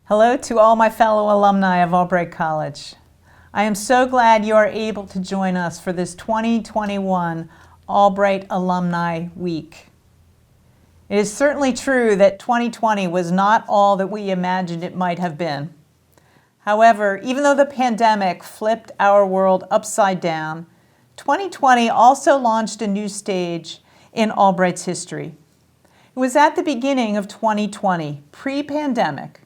Hello to all my fellow alumni of Albright College. I am so glad you are able to join us for this 2021 Albright Alumni Week. It is certainly true that 2020 was not all that we imagined it might have been. However, even though the pandemic flipped our world upside down, 2020 also launched a new stage in Albright's history. It was at the beginning of 2020, pre-pandemic,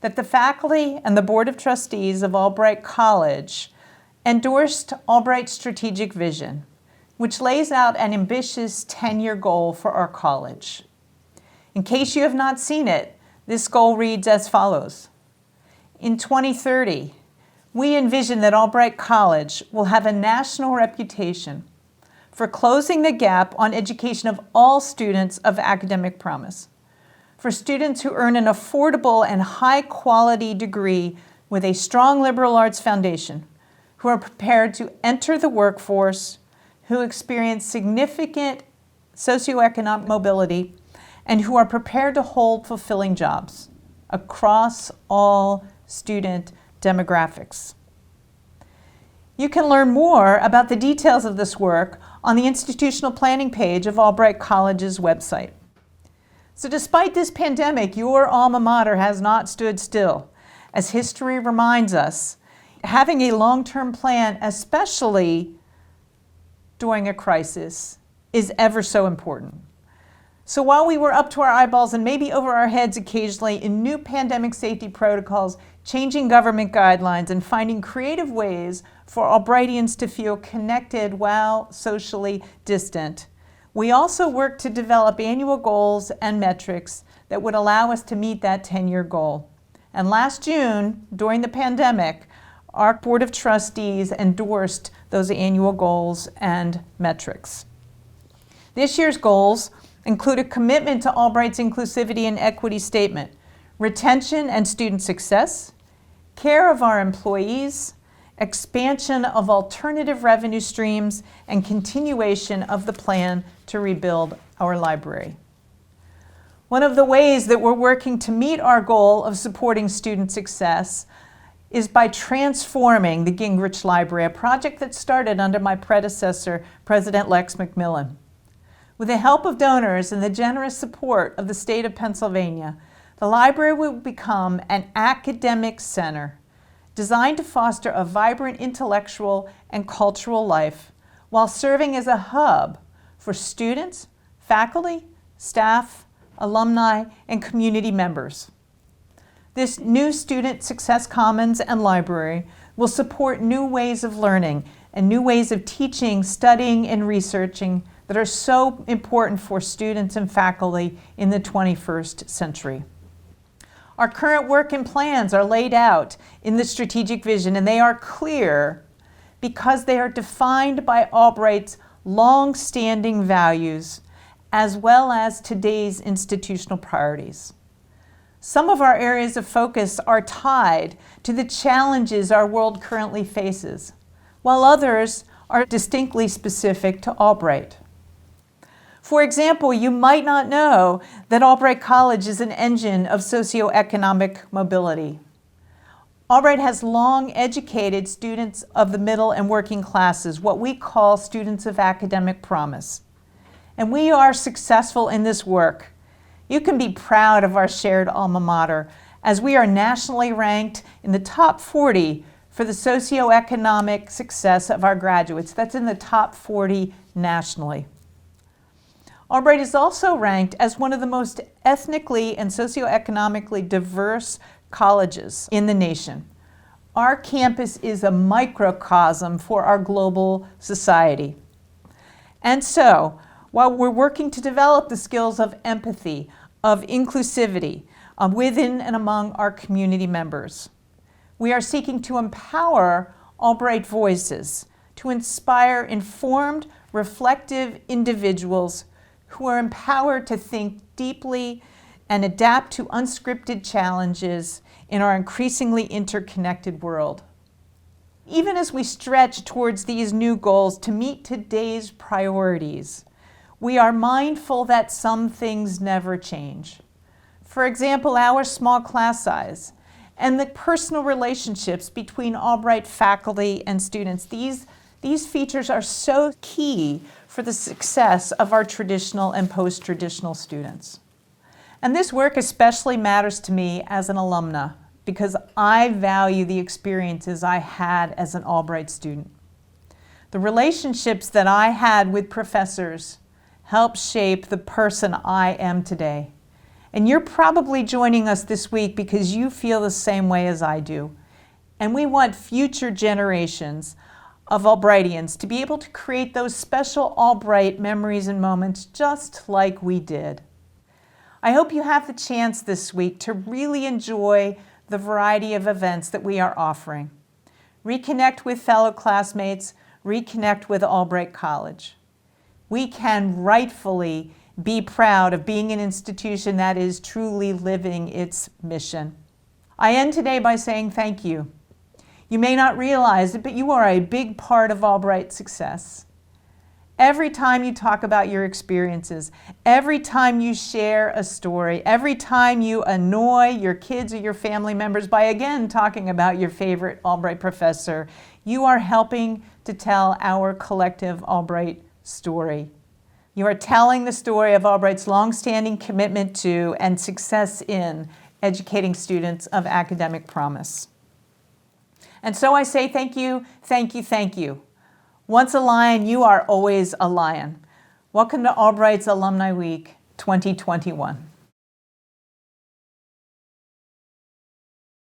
that the faculty and the Board of Trustees of Albright College endorsed Albright's strategic vision, which lays out an ambitious 10-year goal for our college. In case you have not seen it, this goal reads as follows. In 2030, we envision that Albright College will have a national reputation for closing the gap on education of all students of academic promise, for students who earn an affordable and high-quality degree with a strong liberal arts foundation, who are prepared to enter the workforce, who experience significant socioeconomic mobility, and who are prepared to hold fulfilling jobs across all student demographics. You can learn more about the details of this work on the institutional planning page of Albright College's website. So despite this pandemic, your alma mater has not stood still. As history reminds us, having a long-term plan, especially during a crisis, is ever so important. So while we were up to our eyeballs and maybe over our heads occasionally in new pandemic safety protocols, changing government guidelines, and finding creative ways for Albrightians to feel connected while socially distant, we also worked to develop annual goals and metrics that would allow us to meet that 10-year goal. And last June, during the pandemic, our Board of Trustees endorsed those annual goals and metrics. This year's goals include a commitment to Albright's inclusivity and equity statement, retention and student success, care of our employees, expansion of alternative revenue streams, and continuation of the plan to rebuild our library. One of the ways that we're working to meet our goal of supporting student success is by transforming the Gingrich Library, a project that started under my predecessor, President Lex McMillan. With the help of donors and the generous support of the state of Pennsylvania, the library will become an academic center designed to foster a vibrant intellectual and cultural life while serving as a hub for students, faculty, staff, alumni, and community members. This new Student Success Commons and library will support new ways of learning and new ways of teaching, studying, and researching that are so important for students and faculty in the 21st century. Our current work and plans are laid out in the strategic vision, and they are clear because they are defined by Albright's long-standing values as well as today's institutional priorities. Some of our areas of focus are tied to the challenges our world currently faces, while others are distinctly specific to Albright. For example, you might not know that Albright College is an engine of socioeconomic mobility. Albright has long educated students of the middle and working classes, what we call students of academic promise. And we are successful in this work. You can be proud of our shared alma mater, as we are nationally ranked in the top 40 for the socioeconomic success of our graduates. That's in the top 40 nationally. Albright is also ranked as one of the most ethnically and socioeconomically diverse colleges in the nation. Our campus is a microcosm for our global society. And so, while we're working to develop the skills of empathy, of inclusivity within and among our community members, we are seeking to empower Albright voices to inspire informed, reflective individuals who are empowered to think deeply and adapt to unscripted challenges in our increasingly interconnected world. Even as we stretch towards these new goals to meet today's priorities, we are mindful that some things never change. For example, our small class size and the personal relationships between Albright faculty and students. These features are so key for the success of our traditional and post-traditional students. And this work especially matters to me as an alumna because I value the experiences I had as an Albright student. The relationships that I had with professors helped shape the person I am today. And you're probably joining us this week because you feel the same way as I do. And we want future generations of Albrightians to be able to create those special Albright memories and moments just like we did. I hope you have the chance this week to really enjoy the variety of events that we are offering. Reconnect with fellow classmates, reconnect with Albright College. We can rightfully be proud of being an institution that is truly living its mission. I end today by saying thank you. You may not realize it, but you are a big part of Albright's success. Every time you talk about your experiences, every time you share a story, every time you annoy your kids or your family members by again talking about your favorite Albright professor, you are helping to tell our collective Albright story. You are telling the story of Albright's longstanding commitment to and success in educating students of academic promise. And so I say thank you, thank you, thank you. Once a lion, you are always a lion. Welcome to Albright's Alumni Week 2021.